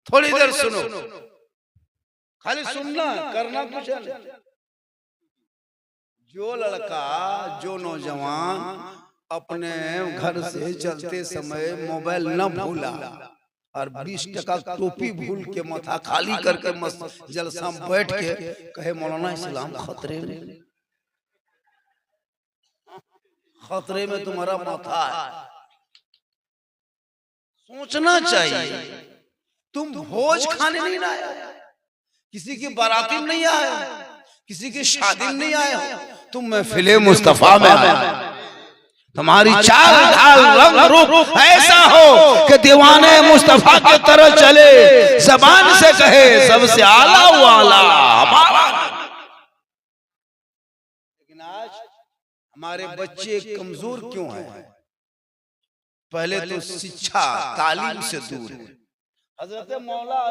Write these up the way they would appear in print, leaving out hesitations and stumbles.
थोड़ी देर सुनो, खाली सुनना, करना कुछ नहीं। जो लड़का, जो नौजवान अपने घर से चलते समय मोबाइल न भूला और 20 टका टोपी भूल के माथा खाली करके जलसा में बैठ के कहे मौलाना इस्लाम खतरे में, खतरे में तुम्हारा माथा है। सोचना चाहिए, तुम भोज खाने नहीं आए, किसी की बाराती में नहीं आए, किसी की शादी में नहीं आए हो, तुम महफिले मुस्तफा में आए। तुम्हारी चाल ढाल रंग रूप ऐसा हो कि दीवाने मुस्तफा की तरह चले, जबान से कहे सबसे आला वाला हमारा। लेकिन आज हमारे बच्चे कमजोर क्यों हैं? पहले तो शिक्षा तालीम से दूर है। हजरत मौला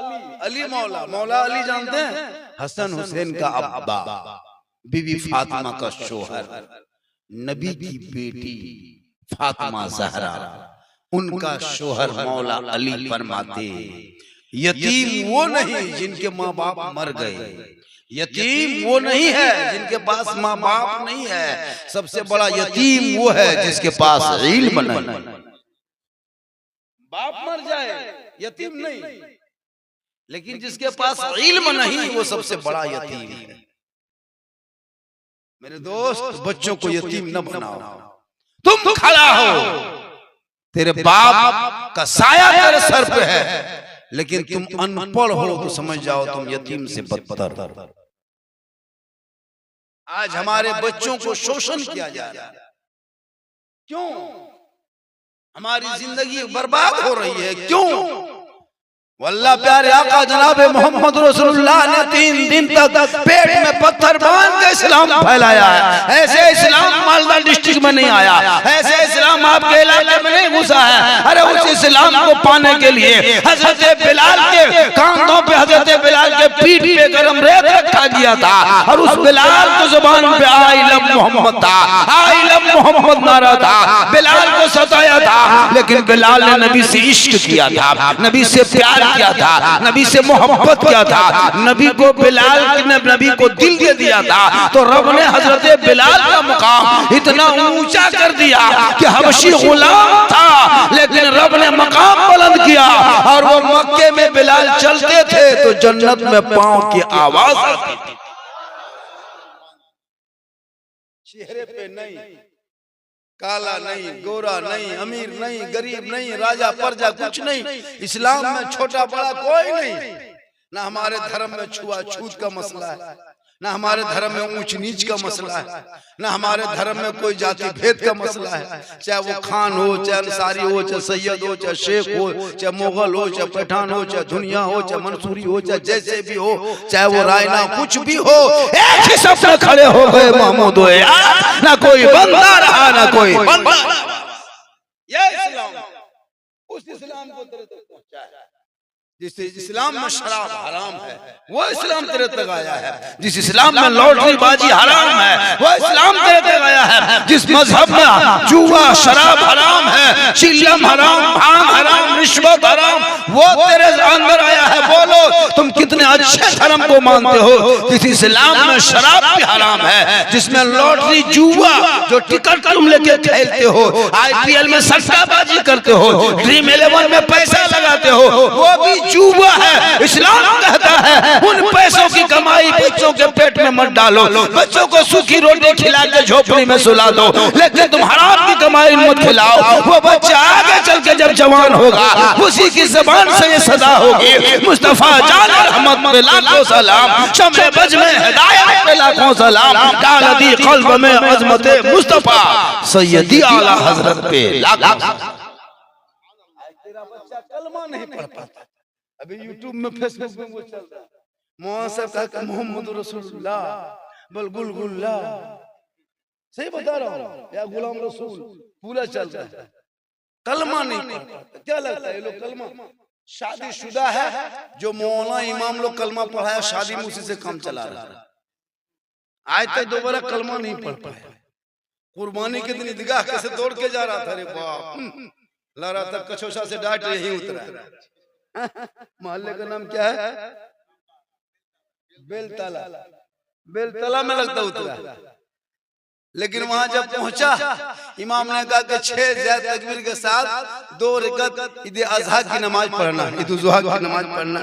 अली, मौला अली जानते हैं? हसन हुसैन का अब्बा, बीबी फातिमा का शोहर, नबी की बेटी फातिमा ज़हरा, उनका शोहर मौला अली फरमाते यतीम वो नहीं जिनके माँ बाप मर गए, यतीम वो नहीं है जिनके पास माँ बाप नहीं है, सबसे बड़ा यतीम वो है जिसके पास इल्म नहीं। बाप मर जाए यतीम नहीं, लेकिन जिसके पास इल्म नहीं वो सबसे बड़ा यतीम है। मेरे दोस्त, बच्चों को यतीम न बनाओ। तुम खड़ा हो, तेरे बाप का साया तेरे सर पे है, लेकिन तुम अनपढ़ हो तो समझ जाओ तुम यतीम से बदतर। आज हमारे बच्चों को शोषण किया जा रहा है। क्यों? हमारी जिंदगी बर्बाद हो रही है, क्यों? वल्लाह प्यारे आका जनाब मोहम्मद रसूलुल्लाह ने 3 दिन तक पेट में पत्थर बांध के इस्लाम फैलाया है। ऐसे इस्लाम मालदा डिस्ट्रिक्ट में नहीं आया, ऐसे इस्लाम आपके इलाके में नहीं घुसा है। अरे उस इस्लाम को पाने के लिए हजरत बिलाल के कांधों पे, हजरत बिलाल के पीठ पे गरम रेत रखा गया था और उस बिलाल की जुबान पे आई लव मोहम्मद था, आई लव मोहम्मद नारा था। बिलाल को सताया था, लेकिन बिलाल ने नबी से इश्क किया था, नबी से प्यार किया था, नबी से मोहब्बत किया था, नबी को बिलाल ने नबी को दिल दे दिया था। तो रब ने हजरत बिलाल का मुकाम इतना ऊंचा कर दिया कि हबशी गुलाम था, लेकिन रब ने मकाम बुलंद किया और वो मक्के में बिलाल चलते थे तो जन्नत में पांव की आवाज आती थी। चेहरे पे नहीं, काला नहीं, गोरा नहीं, अमीर नहीं, गरीब नहीं, राजा प्रजा कुछ नहीं। इस्लाम में छोटा बड़ा कोई नहीं। ना हमारे धर्म में छुआछूत का मसला है, ना हमारे धर्म में ऊंच नीच का मसला है, ना हमारे धर्म में कोई जाति भेद का मसला है। चाहे वो खान हो, चाहे अंसारी हो, चाहे सैयद हो, चाहे शेख हो, चाहे मुगल हो, चाहे पठान हो, चाहे दुनिया हो, चाहे मंसूरी हो, चाहे जैसे भी हो, चाहे वो रायना कुछ भी हो, एक ही सब में खड़े हो गए महमूद हो यार। ना कोई बंदा रहा, ना कोई बंदा। ये इस्लाम, उस इस्लाम को तेरे तक पहुंचा है। जिस इस्लाम में शराब हराम है वो इस्लाम तेरे तक आया है। जिस इस्लाम में लॉटरी बाजी हराम है वो इस्लाम तेरे तक आया है। जिस मजहब में जुआ शराब हराम है, चिल्लम हराम, भांग हराम, रिश्वत हराम, वो तेरे अंदर आया है। बोलो तुम कितने अच्छे धर्म को मानते हो। जिस इस्लाम में शराब भी हराम है, जिसमें लॉटरी जुआ जो टिकट तुम लेके खेलते हो, IPL में सट्टाबाजी करते हो, ड्रीम 11 में पैसा लगाते हो, वो भी जुआ है। इस्लाम कहता है उन पैसों की कमाई बच्चों के पेट में मत डालो, बच्चों को सूखी रोटी खिला के झोपड़ी में सुला दो, लेकिन तुम हराम की कमाई मत खिलाओ। वो बच्चा आगे चल के जब जवान होगा उसी की ज़बान से ये सदा होगी, मुस्तफा जान रहमत पे लाखों सलाम, शम्मे बज में हिदायत पे लाखों सलाम, कालदी क़ल्ब में अज़मत मुस्तफा सैयदी आला हजरत पे लाखों। तेरा बच्चा कलमा नहीं पढ़ पाता, अभी यूट्यूब में फेसबुक में वो चल रहा है, मोहम्मद साहब का मोहम्मद रसूलुल्लाह बल गुलगुल्ला, सही बता रहा हूँ, या गुलाम रसूल पूरा चल रहा है। कलमा नहीं पढ़ता, क्या लगता है ये लोग कलमा? शादीशुदा है जो मौलाना इमाम लोग कलमा पढ़ाया, शादी में उसी से काम चला रहा है। आज तक दोबारा कलमा नहीं पढ़ पाया। कुर्बानी के दिन ईदगाह कैसे दौड़ के जा रहा था, अरे बाप, ला रहा था कछोसा से डांट यही उतरा। मोहल्ले का नाम क्या है? बेलतला। बेलतला में लगता उतरा। लेकिन वहां जब पहुंचा, इमाम ने कहा कि 6 ज़ैद तकबीर के साथ 2 रकात ईद अज़हा की नमाज पढ़ना, ईद ज़ुहा की नमाज पढ़ना।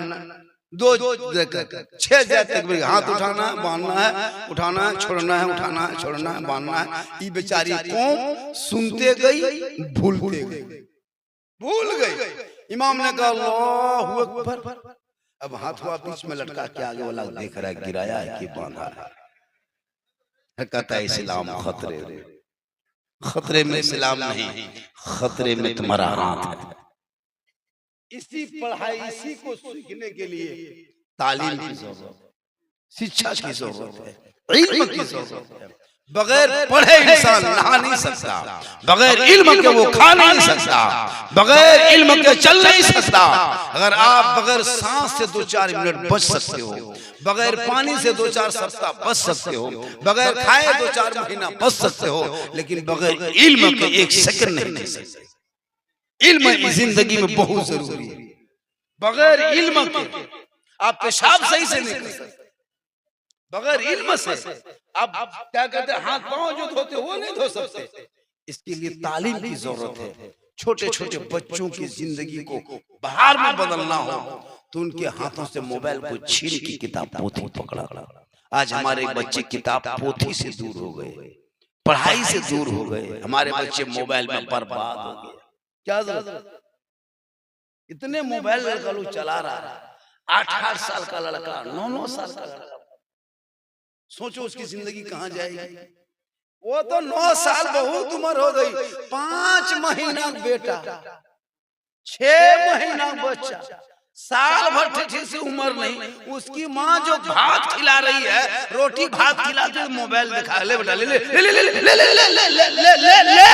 2 रकात 6 ज़ैद तकबीर, हाथ उठाना है, बांधना है, उठाना है, छोड़ना है, उठाना है, छोड़ना है, बांधना है। ये बेचारी कौम सुनते गई, भूलते गई, भूल गई। इमाम ने कहा अल्लाहु अकबर। अब हाथ हुआ बीच में लटका के आगे वाला देख रहा है, गिराया है कि बांधा है। कहता है इस्लाम खतरे में, खतरे में इस्लाम नहीं, खतरे में तुम्हारा हाथ है। इसी पढ़ाई, इसी को सीखने के लिए तालीम की जरूरत, शिक्षा की जरूरत है, इल्म की जरूरत है। बगैर पढ़े इंसान नहा नहीं सकता, बगैर इल्म के वो खा नहीं सकता, बगैर इल्म के चल नहीं सकता। अगर आप बगैर सांस से 2-4 मिनट बच सकते हो, बगैर पानी से 2-4 सप्ताह बच सकते हो, बगैर खाए 2-4 महीना बच सकते हो, लेकिन बगैर इल्म के 1 सेकंड नहीं रह सकते। इल्म जिंदगी में बहुत जरूरी है। बगैर इल्म के आप पेशाब सही से नहीं कर सकते, बगैर इल्म से आप क्या कहते हैं, हाथ पांव जो धोते वो नहीं धो सकते। इसके लिए तालीम की जरूरत है। छोटे छोटे बच्चों की जिंदगी को बाहर में बदलना हो तो उनके हाथों से मोबाइल को छीन की किताब पोथी पकड़ा। आज हमारे बच्चे किताब पोथी से दूर हो गए, पढ़ाई से दूर हो गए, हमारे बच्चे मोबाइल में बर्बाद हो गए। क्या जरूरत? इतने मोबाइल लड़का लोग चला रहा है, 8-8 साल का लड़का, 9-9 साल का लड़का, सोचो उसकी जिंदगी कहां जाएगी। वो तो 9 साल बहुत उम्र हो गई, 5 महीना बेटा, 6 महीना बच्चा, साल भर ठीक से उम्र नहीं। उसकी माँ जो भात खिला रही है, रोटी भात खिलाते हुए मोबाइल दिखा, ले बेटा ले ले ले ले ले ले ले ले ले ले,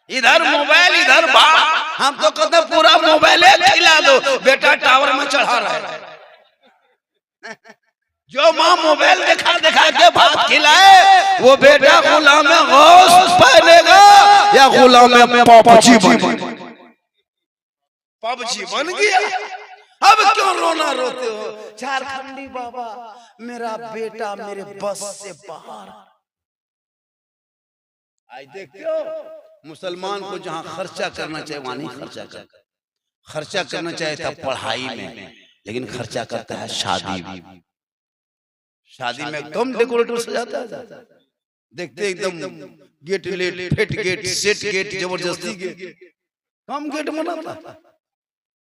इधर मोबाइल इधर भात। हम तो कहते पूरा मोबाइल खिला दो, बेटा टावर में चढ़ा रहा है। जो माँ मोबाइल दिखा दिखा के भात खिलाए, वो बेटा गुलाम में गौस पहनेगा या गुलाम में पबजी बनेगा। पबजी बन गया। अब क्यों रोना रोते हो? झारखंडी बाबा, मेरा बेटा मेरे बस से बाहर। आज देखते हो मुसलमान को जहां खर्चा करना चाहिए वहां नहीं खर्चा करता। खर्चा करना चाहिए था पढ़ाई में, लेकिन खर्चा करता है शादी में। शादी में कम डेकोरेटर सजाता है, देखते एकदम गेट लेट, फेट गेट, सेट गेट, जबरदस्ती गेट, कम गेट बनाता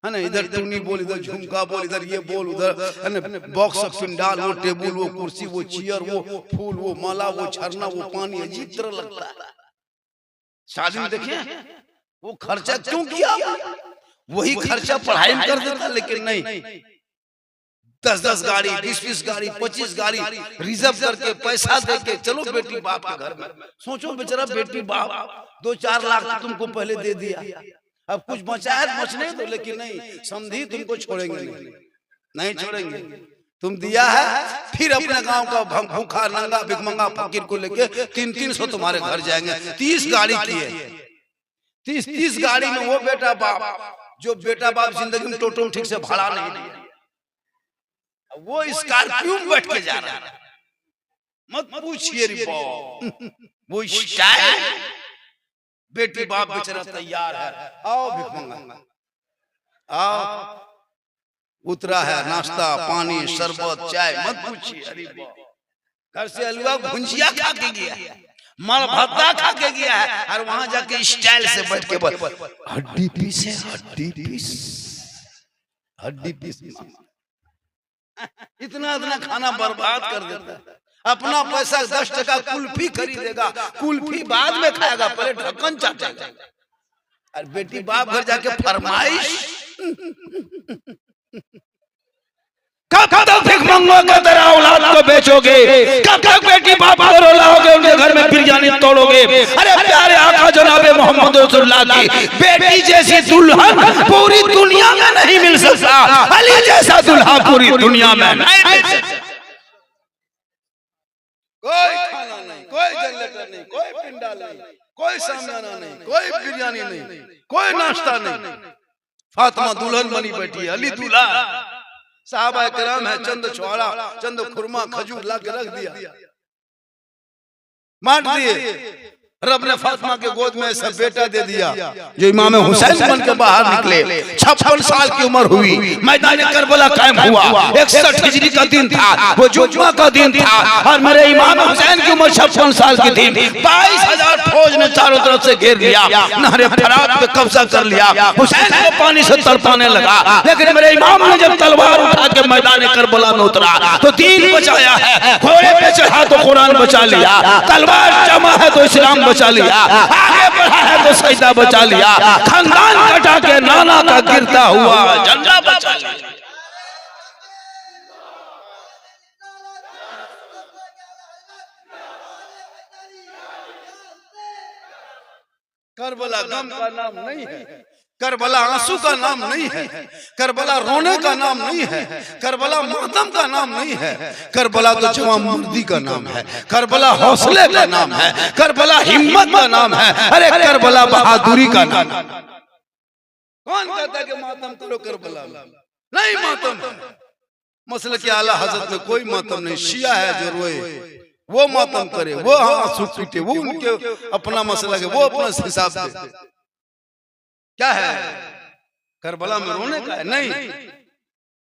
है ना। इधर टूनी बोल, इधर झुमका बोल, इधर ये बोल, उधर है ना बॉक्स पिंडाल, वो टेबुल, वो कुर्सी, वो चेयर, वो फूल, वो माला, वो झरना, वो पानी, अजीब तरह लगता है। शादी में देखिए वो खर्चा क्यों किया? वही खर्चा पढ़ाई में कर देता, लेकिन नहीं, 10-10 गाड़ी, 20-20 गाड़ी, 25 गाड़ी रिजर्व करके पैसा देके चलो बेटी बाप के घर में। सोचो बेचारा बेटी बाप 2-4 लाख तुमको पहले दे दिया, अब कुछ बचा है बचने दो, लेकिन नहीं, समझी तुमको छोड़ेंगे नहीं, नहीं छोड़ेंगे। तुम दिया है, फिर अपने गांव का भूखा नंगा भिखमंगा फकीर को लेके 300 तुम्हारे घर जाएंगे। 30 गाड़ी की है, 30 गाड़ी में वो बेटा बाप, जो बेटा बाप जिंदगी में टोटो ठीक से भाड़ा नहीं दिया, वो स्कॉर्पियो में बैठ के जा रहा है। मत पूछिए रे बाप, वो स्टाइल। बेटी बाप बेचारा तैयार है, आओ भिखमंगा आओ, उतरा है, नाश्ता पानी शरबत चाय, मत पूछिए। अरे बाप, घर से हलवा भुंजिया खा के गया है, माल भत्ता खा के गया है, और वहां जाके स्टाइल से बैठ के हड्डी पीस है, हड्डी पीस, हड्डी पीस। इतना इतना खाना बर्बाद कर देता है। अपना पैसा 10 टका कुल्फी खरीदेगा, कुल्फी बाद में खाएगा, पहले ढक्कन चाटेगा। और बेटी बाप घर जाके फरमाइश, कब तक भिखमंगों के तरह औलाद को बेचोगे? कब तक बेटी बाप को रुलाओगे, उनके घर में बिरयानी तोड़ोगे? अरे प्यारे आका जनाबे मोहम्मद रसूलुल्लाह की बेटी जैसी दुल्हन पूरी दुनिया में नहीं मिल सकता। अली जैसा दुल्हा पूरी दुनिया में नहीं मिल सकता। कोई खाना नहीं, कोई जनरेटर नहीं, कोई पिंडाल नहीं, कोई सामियाना नहीं, कोई बिरयानी नहीं, कोई नाश्ता नहीं, फातिमा दुल्हन बनी बैठी है, अली दूल्हा, साहबा किराम है, चंद छुआरा, चंद खुरमा खजूर ला के रख दिया, बांट दिए। रब ने फातिमा के गोद में ऐसा बेटा दे दिया जो इमाम हुसैन बन के बाहर निकले। 56 साल की उम्र हुई, मैदान करबला कायम हुआ। 61 हिजरी का दिन था, वो जुम्मा का दिन था, और मेरे इमाम हुसैन की उम्र 56 साल की थी। 22,000 फौज ने चारों तरफ से घेर लिया, नहरे फरात पे कब्जा कर लिया। हुसैन को पानी से तड़पाने लगा, लेकिन मेरे इमाम ने जब तलवार उठा के मैदान करबला में उतरा तो दीन बचाया है। घोड़े पे चढ़ा तो कुरान बचा लिया, तलवार जमा है तो इस्लाम बचा लिया, आगे बढ़ा है तो सजदा बचा लिया, खानदान कटा के नाना का गिरता हुआ झंडा बचा लिया। करबला गम का नाम नहीं है, करबला आंसू का नाम नहीं है, करबला रोने का नाम नहीं है, करबला मातम का नाम नहीं है, करबला तो जवां मर्दी का नाम है, करबला हौसले का नाम है, करबला हिम्मत का नाम है, अरे करबला बहादुरी का नाम है। कौन कहता है कि मातम करो करबला नहीं? मातम मसले के आला हजरत में कोई मातम नहीं। शिया है जो रोए वो मातम करे, वो आंसू पीटे, वो उनके अपना मसला है, वो अपना हिसाब से। क्या है करबला में रोने का है? नहीं,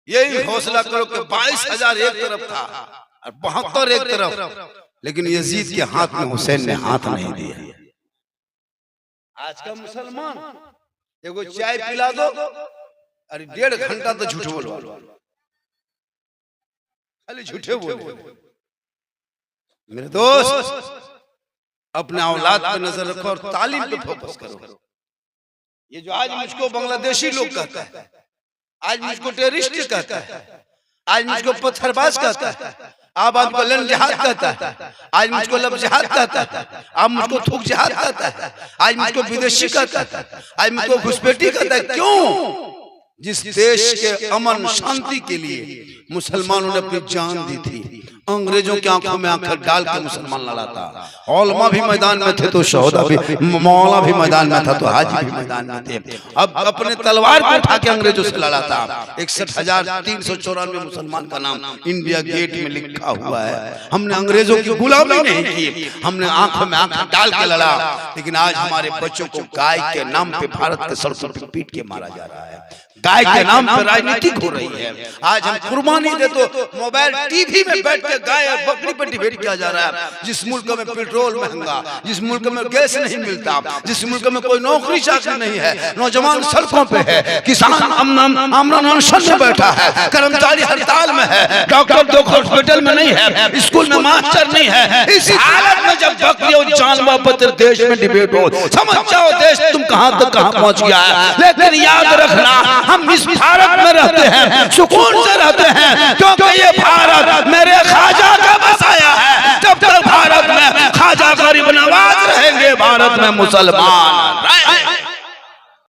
यही हौसला करो कि 22,000 एक तरफ था और 72 एक तरफ, लेकिन यजीद के हाथ में हुसैन ने हाथ नहीं दिया। आज का मुसलमान एगो चाय पिला दो, अरे 1.5 घंटा तो झूठ बोलो, खाली झूठे बोलो। मेरे दोस्त, अपने औलाद पे नजर रखो और तालीम पे फोकस करो। ये जो आज मुझको बांग्लादेशी लोग कहता है, आज मुझको टेररिस्ट कहता है, आज मुझको पत्थरबाज कहता है, आप आपको लन जिहाद कहता है, आज मुझको लब जिहाद कहता है, आप मुझको थूक जिहाद कहता है, आज मुझको विदेशी कहता है, आज मुझको घुसपैठी कहता है। क्यों? जिस देश के अमन शांति के लिए मुसलमानों ने अपनी जान दी थी, अंग्रेजों की आंखों में आंखें डाल के मुसलमान लड़ा था। औलमा भी मैदान में थे तो शोहदा भी, मौला भी मैदान में था तो हाजी भी मैदान में थे। अब अपने तलवार को उठा के अंग्रेजों से लड़ा था। 61,394 मुसलमान का नाम इंडिया गेट में लिखा हुआ है। हमने अंग्रेजों की गुलामी नहीं की, हमने आंखों में आंखें डाल के लड़ा। लेकिन आज हमारे बच्चों को गाय के नाम पे भारत के सड़कों पे पीट के मारा जा रहा है, गाय के नाम पे राजनीतिक हो रही है। आज हम कुर्बानी दे तो मोबाइल टीवी में बैठ के गाय और बकरी पे डिबेट किया जा रहा है। जिस मुल्क में पेट्रोल महंगा, जिस मुल्क में गैस नहीं मिलता, जिस मुल्क में कोई नौकरी चाकरी नहीं है, नौजवान सड़कों पे है, किसान आमरण अनशन में बैठा है, कर्मचारी हड़ताल में है, डॉक्टर दो हॉस्पिटल में नहीं है, स्कूल में मास्टर नहीं है। इस हालत में जब बकरी और जानवर पत्र देश में डिबेट हो, समझ जाओ देश तुम कहां तक कहां पहुंच गया है। लेकिन याद रखना, हम इस भारत में रहते हैं, सुकून से रहते हैं, क्योंकि ये भारत मेरे ख्वाजा का बसाया है। जब तक भारत में ख्वाजा गरीब नवाज रहेंगे, भारत में मुसलमान